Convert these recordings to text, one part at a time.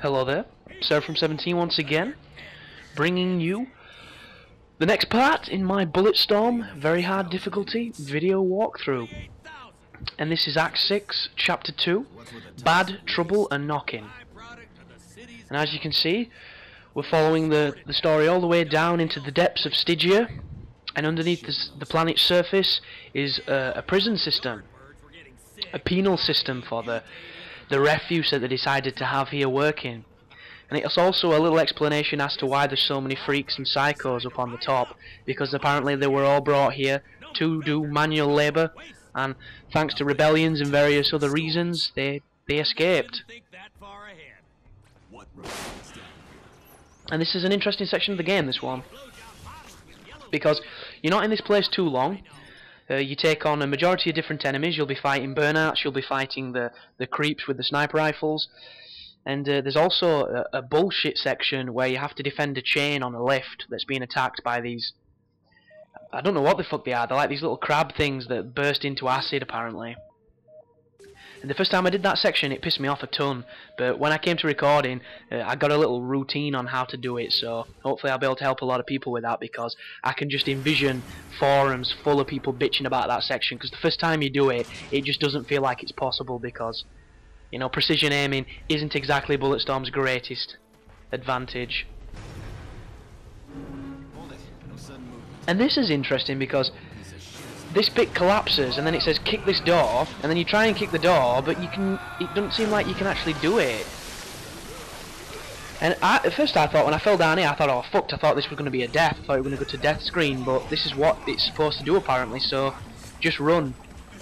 Hello there, Sarah from 17 once again, bringing you the next part in my Bulletstorm very hard difficulty video walkthrough. And this is Act 6, Chapter 2, Bad, Trouble and Knockin. And as you can see, we're following the story all the way down into the depths of Stygia, and underneath the planet's surface is a prison system, a penal system for the refuse that they decided to have here working. And it's also a little explanation as to why there's so many freaks and psychos up on the top, because apparently they were all brought here to do manual labour, and thanks to rebellions and various other reasons they escaped. And this is an interesting section of the game, this one, because you're not in this place too long. You take on a majority of different enemies. You'll be fighting Burnouts, you'll be fighting the creeps with the sniper rifles, and there's also a bullshit section where you have to defend a chain on a lift that's being attacked by these, I don't know what the fuck they are, they're like these little crab things that burst into acid apparently. And the first time I did that section it pissed me off a ton, but when I came to recording I got a little routine on how to do it, so hopefully I'll be able to help a lot of people with that, because I can just envision forums full of people bitching about that section, because the first time you do it, it just doesn't feel like it's possible, because, you know, precision aiming isn't exactly Bulletstorm's greatest advantage. And this is interesting because this bit collapses and then it says kick this door, and then you try and kick the door, but it doesn't seem like you can actually do it. And at first I thought, when I fell down here, I thought, oh fucked, I thought this was going to be a death, I thought we were going to go to death screen, but this is what it's supposed to do apparently, so just run.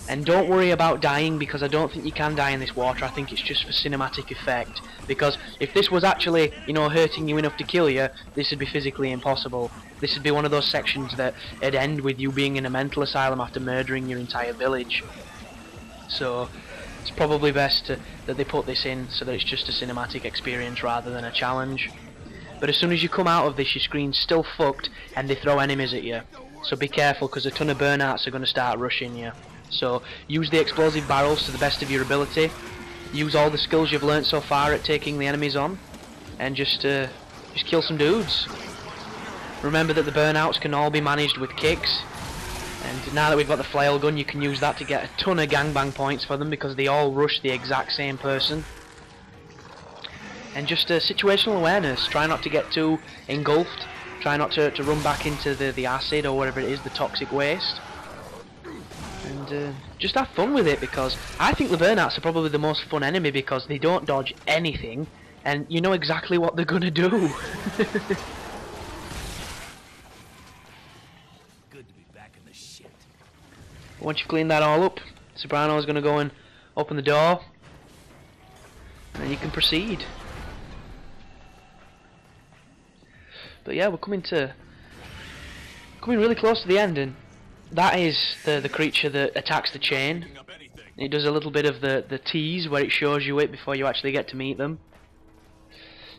And don't worry about dying, because I don't think you can die in this water. I think it's just for cinematic effect, because if this was actually, you know, hurting you enough to kill you, this would be physically impossible. This would be one of those sections that it'd end with you being in a mental asylum after murdering your entire village. So it's probably best that they put this in so that it's just a cinematic experience rather than a challenge. But as soon as you come out of this, your screen's still fucked and they throw enemies at you. So be careful, because a ton of burnouts are going to start rushing you. So use the explosive barrels to the best of your ability. Use all the skills you've learnt so far at taking the enemies on, and just kill some dudes. Remember that the burnouts can all be managed with kicks, and now that we've got the flail gun, you can use that to get a ton of gangbang points for them, because they all rush the exact same person. And just situational awareness. Try not to get too engulfed. Try not to run back into the acid or whatever it is, the toxic waste. And just have fun with it, because I think the burnouts are probably the most fun enemy, because they don't dodge anything and you know exactly what they're gonna do. Good to be back in the shit. Once you've cleaned that all up, Soprano's gonna go and open the door, and then you can proceed. But yeah, we're coming really close to the end, and that is the creature that attacks the chain. It does a little bit of the tease where it shows you it before you actually get to meet them.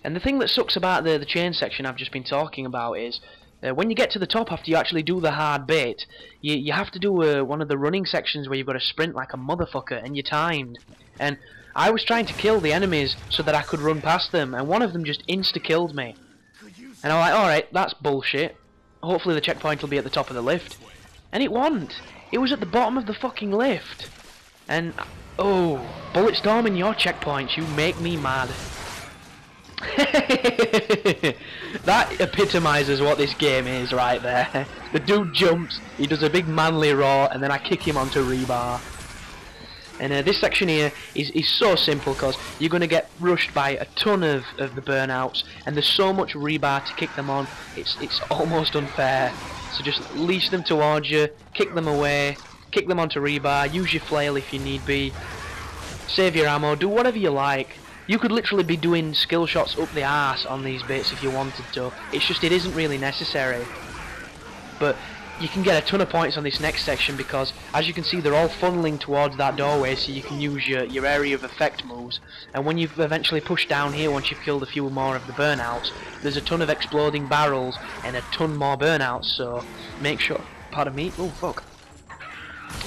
And the thing that sucks about the chain section I've just been talking about is when you get to the top after you actually do the hard bit, you have to do one of the running sections where you've got to sprint like a motherfucker and you're timed. And I was trying to kill the enemies so that I could run past them, and one of them just insta-killed me. And I'm like, alright, that's bullshit. Hopefully the checkpoint will be at the top of the lift. And it wasn't. It was at the bottom of the fucking lift. And, oh, Bulletstorm and your checkpoints, you make me mad. That epitomizes what this game is right there. The dude jumps, he does a big manly roar, and then I kick him onto rebar. And this section here is so simple, because you're going to get rushed by a ton of the burnouts, and there's so much rebar to kick them on, it's almost unfair. So just leash them towards you, kick them away, kick them onto rebar, use your flail if you need be, save your ammo, do whatever you like. You could literally be doing skill shots up the arse on these bits if you wanted to. It's just, it isn't really necessary. But you can get a ton of points on this next section, because as you can see they're all funneling towards that doorway, so you can use your area of effect moves. And when you've eventually pushed down here, once you've killed a few more of the burnouts, there's a ton of exploding barrels and a ton more burnouts, so make sure, pardon me, oh fuck,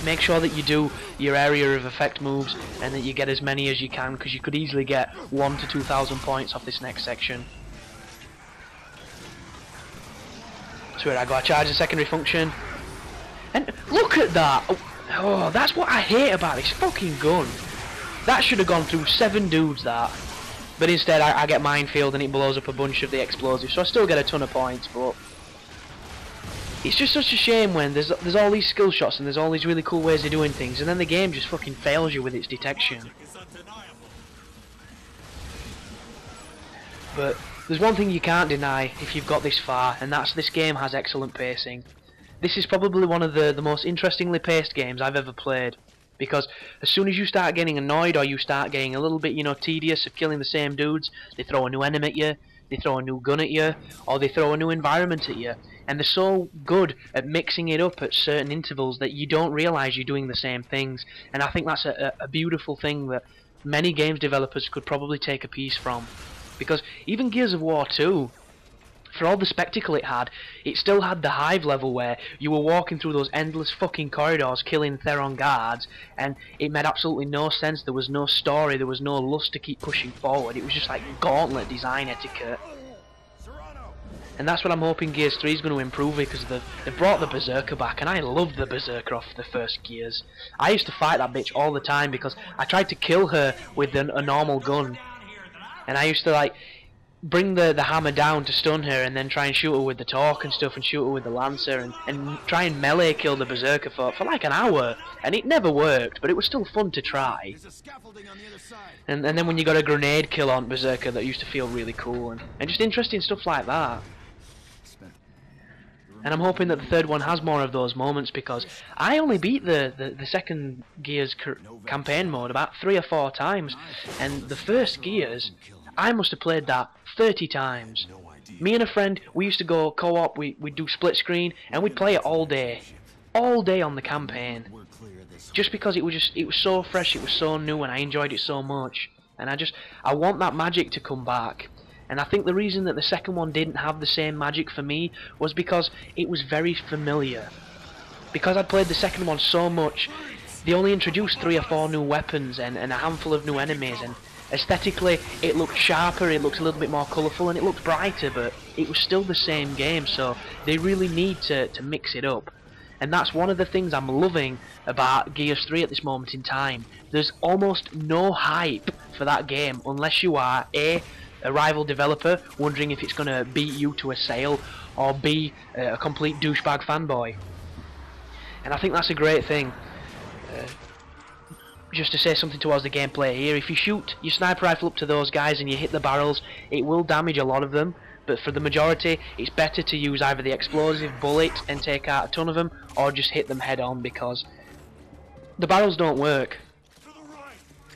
Make sure that you do your area of effect moves and that you get as many as you can, because you could easily get 1,000 to 2,000 points off this next section. So here I go, I charge the secondary function. And look at that! Oh, that's what I hate about this fucking gun. That should have gone through 7 dudes, that. But instead I get minefield and it blows up a bunch of the explosives, so I still get a ton of points, but it's just such a shame when there's all these skill shots and there's all these really cool ways of doing things, and then the game just fucking fails you with its detection. But there's one thing you can't deny if you've got this far, and that's this game has excellent pacing. This is probably one of the most interestingly paced games I've ever played, because as soon as you start getting annoyed or you start getting a little bit, you know, tedious of killing the same dudes, they throw a new enemy at you, they throw a new gun at you, or they throw a new environment at you, and they're so good at mixing it up at certain intervals that you don't realise you're doing the same things. And I think that's a beautiful thing that many games developers could probably take a piece from, because even Gears of War 2, for all the spectacle it still had the hive level where you were walking through those endless fucking corridors killing Theron guards, and it made absolutely no sense. There was no story, there was no lust to keep pushing forward. It was just like gauntlet design etiquette. And that's what I'm hoping Gears 3 is going to improve, because they've brought the Berserker back, and I loved the Berserker off the first Gears. I used to fight that bitch all the time because I tried to kill her with a normal gun, and I used to like bring the hammer down to stun her and then try and shoot her with the torque and stuff, and shoot her with the lancer, and try and melee kill the Berserker for like an hour, and it never worked, but it was still fun to try. And then when you got a grenade kill on Berserker, that used to feel really cool, and just interesting stuff like that. And I'm hoping that the third one has more of those moments, because I only beat the second Gears campaign mode about 3 or 4 times, and the first Gears, I must have played that 30 times. Me and a friend, we used to go co-op, we'd do split screen, and we'd play it all day on the campaign, just because it was so fresh, it was so new, and I enjoyed it so much. And I want that magic to come back. And I think the reason that the second one didn't have the same magic for me was because it was very familiar. Because I'd played the second one so much, they only introduced 3 or 4 new weapons and a handful of new enemies, and aesthetically it looked sharper, it looked a little bit more colourful, and it looked brighter, but it was still the same game, so they really need to mix it up. And that's one of the things I'm loving about Gears 3 at this moment in time. There's almost no hype for that game unless you are a rival developer wondering if it's going to beat you to a sale, or B, a complete douchebag fanboy. And I think that's a great thing. Just to say something towards the gameplay here, if you shoot your sniper rifle up to those guys and you hit the barrels, it will damage a lot of them, but for the majority it's better to use either the explosive bullet and take out a ton of them, or just hit them head on, because the barrels don't work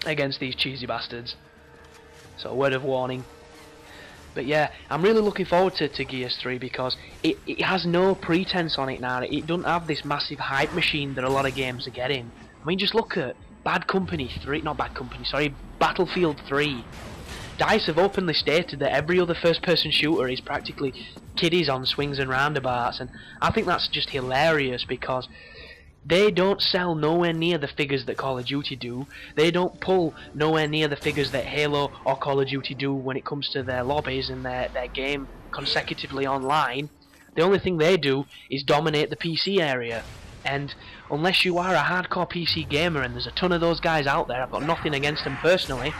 against these cheesy bastards. So a word of warning. But yeah, I'm really looking forward to Gears 3, because it has no pretense on it now. It doesn't have this massive hype machine that a lot of games are getting. I mean, just look at Battlefield 3. DICE have openly stated that every other first-person shooter is practically kiddies on swings and roundabouts, and I think that's just hilarious, because they don't sell nowhere near the figures that Call of Duty do. They don't pull nowhere near the figures that Halo or Call of Duty do when it comes to their lobbies and their game consecutively online. The only thing they do is dominate the PC area. And unless you are a hardcore PC gamer, and there's a ton of those guys out there, I've got nothing against them personally,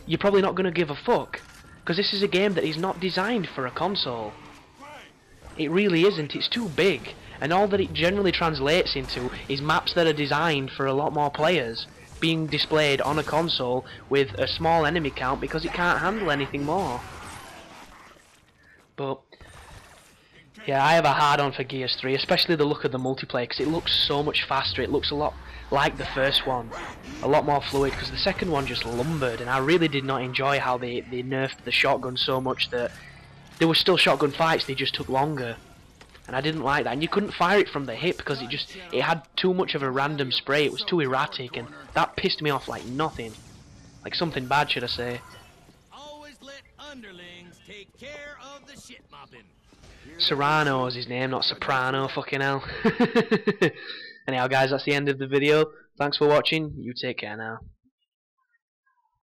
you're probably not going to give a fuck. Because this is a game that is not designed for a console. It really isn't, it's too big. And all that it generally translates into is maps that are designed for a lot more players, being displayed on a console with a small enemy count because it can't handle anything more. But yeah, I have a hard-on for Gears 3, especially the look of the multiplayer, because it looks so much faster. It looks a lot like the first one, a lot more fluid, because the second one just lumbered, and I really did not enjoy how they nerfed the shotgun so much that there were still shotgun fights, they just took longer. And I didn't like that, and you couldn't fire it from the hip because it had too much of a random spray. It was too erratic, and that pissed me off like nothing. Like something bad, should I say. Always let underlings take care of the shit mopping. Serrano is his name, not Soprano, fucking hell. Anyhow guys, that's the end of the video. Thanks for watching. You take care now.